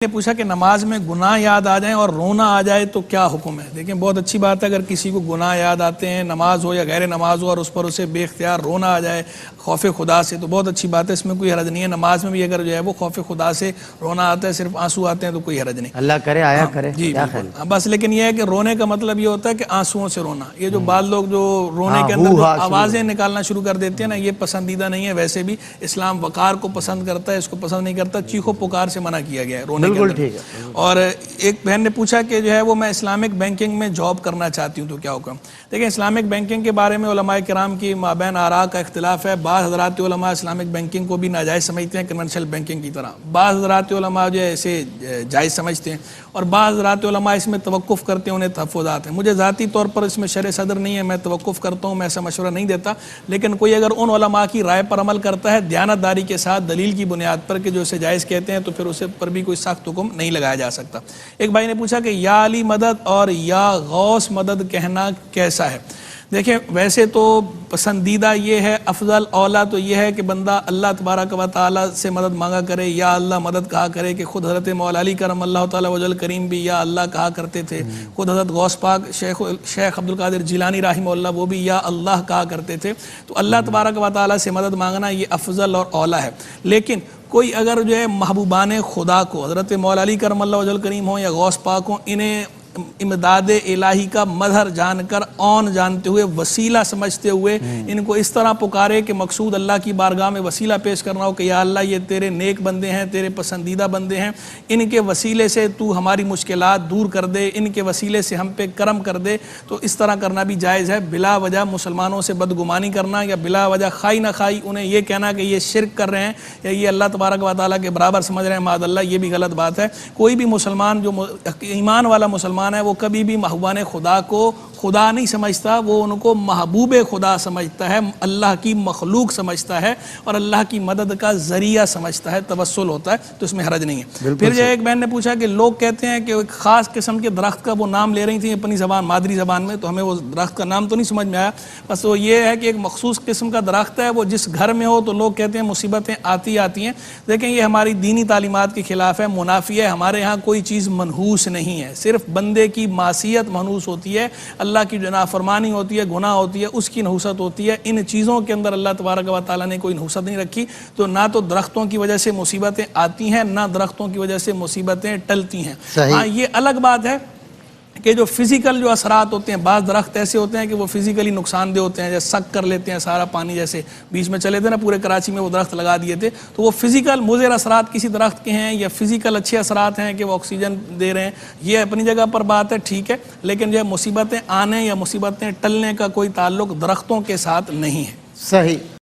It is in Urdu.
نے پوچھا کہ نماز میں گناہ یاد آ جائیں اور رونا آ جائے تو کیا حکم ہے؟ دیکھیں بہت اچھی بات ہے اگر کسی کو گناہ یاد آتے ہیں، نماز ہو یا غیر نماز ہو، اور اس پر اسے بے اختیار رونا آ جائے خوف خدا سے، تو بہت اچھی بات ہے، اس میں کوئی حرج نہیں ہے۔ نماز میں بھی اگر جو ہے وہ خوف خدا سے رونا آتا ہے، صرف آنسو آتے ہیں، تو کوئی حرج نہیں۔ اللہ کرے آیا کرے جی کیا بالکل، خیال؟ بس لیکن یہ ہے کہ رونے کا مطلب یہ ہوتا ہے کہ آنسوؤں سے رونا۔ یہ جو بعض لوگ جو رونے کے اندر جو آوازیں نکالنا شروع کر دیتے ہیں نا، یہ پسندیدہ نہیں ہے۔ ویسے بھی اسلام وقار کو پسند کرتا ہے، اس کو پسند نہیں کرتا۔ چیخو پکار سے منع کیا گیا ہے رونے کے اندر۔ اور ایک بہن نے پوچھا کہ جو ہے وہ میں اسلامک بینکنگ میں جاب کرنا چاہتی ہوں تو کیا حکم؟ دیکھیں اسلامک بینکنگ کے بارے میں علماء کرام کی مابین آراء کا اختلاف ہے۔ بعض حضرات علماء اسلامک بینکنگ کو بھی ناجائز سمجھتے ہیں کنونشنل بینکنگ کی طرح، بعض حضرات علماء جو ہے اسے جائز سمجھتے ہیں، اور بعض حضرات علماء اس میں توقف کرتے ہیں، انہیں تحفظات ہیں۔ مجھے ذاتی طور پر اس میں شرع صدر نہیں ہے، میں توقف کرتا ہوں، میں ایسا مشورہ نہیں دیتا، لیکن کوئی اگر ان علماء کی رائے پر عمل کرتا ہے دیانت داری کے ساتھ دلیل کی بنیاد پر کہ جو اسے جائز کہتے ہیں، تو پھر اسے پر بھی کوئی سخت حکم نہیں لگایا جا سکتا۔ ایک بھائی نے پوچھا کہ یا علی مدد اور یا غوث مدد کہنا کیسا ہے؟ دیکھیں ویسے تو پسندیدہ یہ ہے، افضل اولا تو یہ ہے کہ بندہ اللہ تبارک و تعالیٰ سے مدد مانگا کرے، یا اللہ مدد کہا کرے، کہ خود حضرت مولا علی کرم اللہ تعالیٰ وجل کریم بھی یا اللہ کہا کرتے تھے، خود حضرت غوث پاک شیخ عبدالقادر جیلانی رحمہ اللہ وہ بھی یا اللہ کہا کرتے تھے۔ تو اللہ تبارک و تعالیٰ سے مدد مانگنا یہ افضل اور اولا ہے۔ لیکن کوئی اگر جو ہے محبوبان خدا کو حضرت مولا علی کرم اللہ وجل کریم ہوں یا غوث پاک ہوں، انہیں امداد الہی کا مظہر جان کر، اون جانتے ہوئے، وسیلہ سمجھتے ہوئے ان کو اس طرح پکارے کہ مقصود اللہ کی بارگاہ میں وسیلہ پیش کرنا ہو کہ یا اللہ یہ تیرے نیک بندے ہیں، تیرے پسندیدہ بندے ہیں، ان کے وسیلے سے تو ہماری مشکلات دور کر دے، ان کے وسیلے سے ہم پہ کرم کر دے، تو اس طرح کرنا بھی جائز ہے۔ بلا وجہ مسلمانوں سے بدگمانی کرنا یا بلا وجہ خائی نہ خائی انہیں یہ کہنا کہ یہ شرک کر رہے ہیں یا یہ اللہ تبارک و تعالیٰ کے برابر سمجھ رہے ہیں، معاذ اللہ، یہ بھی غلط بات ہے۔ کوئی بھی مسلمان جو ایمان والا مسلمان ہے وہ کبھی بھی محبوبان خدا کو خدا نہیں سمجھتا، وہ ان کو محبوب خدا سمجھتا ہے، اللہ کی مخلوق سمجھتا ہے، اور اللہ کی مدد کا ذریعہ سمجھتا ہے، توسل ہوتا ہے، تو اس میں حرج نہیں ہے۔ پھر جو ایک بہن نے پوچھا کہ لوگ کہتے ہیں کہ ایک خاص قسم کے درخت کا وہ نام لے رہی تھیں اپنی زبان مادری زبان میں، تو ہمیں وہ درخت کا نام تو نہیں سمجھ میں آیا، بس وہ یہ ہے کہ ایک مخصوص قسم کا درخت ہے، وہ جس گھر میں ہو تو لوگ کہتے ہیں مصیبتیں آتی ہیں۔ دیکھیں یہ ہماری دینی تعلیمات کے خلاف ہے، منافی ہے۔ ہمارے ہاں کوئی چیز منحوس نہیں ہے، صرف بندے کی معصیت منحوس ہوتی ہے، اللہ کی جو نافرمانی ہوتی ہے، گناہ ہوتی ہے، اس کی نحوست ہوتی ہے۔ ان چیزوں کے اندر اللہ تبارک و تعالیٰ نے کوئی نحوست نہیں رکھی، تو نہ تو درختوں کی وجہ سے مصیبتیں آتی ہیں، نہ درختوں کی وجہ سے مصیبتیں ٹلتی ہیں۔ ہاں یہ الگ بات ہے کہ جو فزیکل جو اثرات ہوتے ہیں، بعض درخت ایسے ہوتے ہیں کہ وہ فزیکلی نقصان دہ ہوتے ہیں، جیسے سک کر لیتے ہیں سارا پانی، جیسے بیچ میں چلے تھے نا پورے کراچی میں وہ درخت لگا دیے تھے، تو وہ فزیکل مضر اثرات کسی درخت کے ہیں، یا فزیکل اچھے اثرات ہیں کہ وہ آکسیجن دے رہے ہیں، یہ اپنی جگہ پر بات ہے، ٹھیک ہے، لیکن جو مصیبتیں آنے یا مصیبتیں ٹلنے کا کوئی تعلق درختوں کے ساتھ نہیں ہے۔ صحیح۔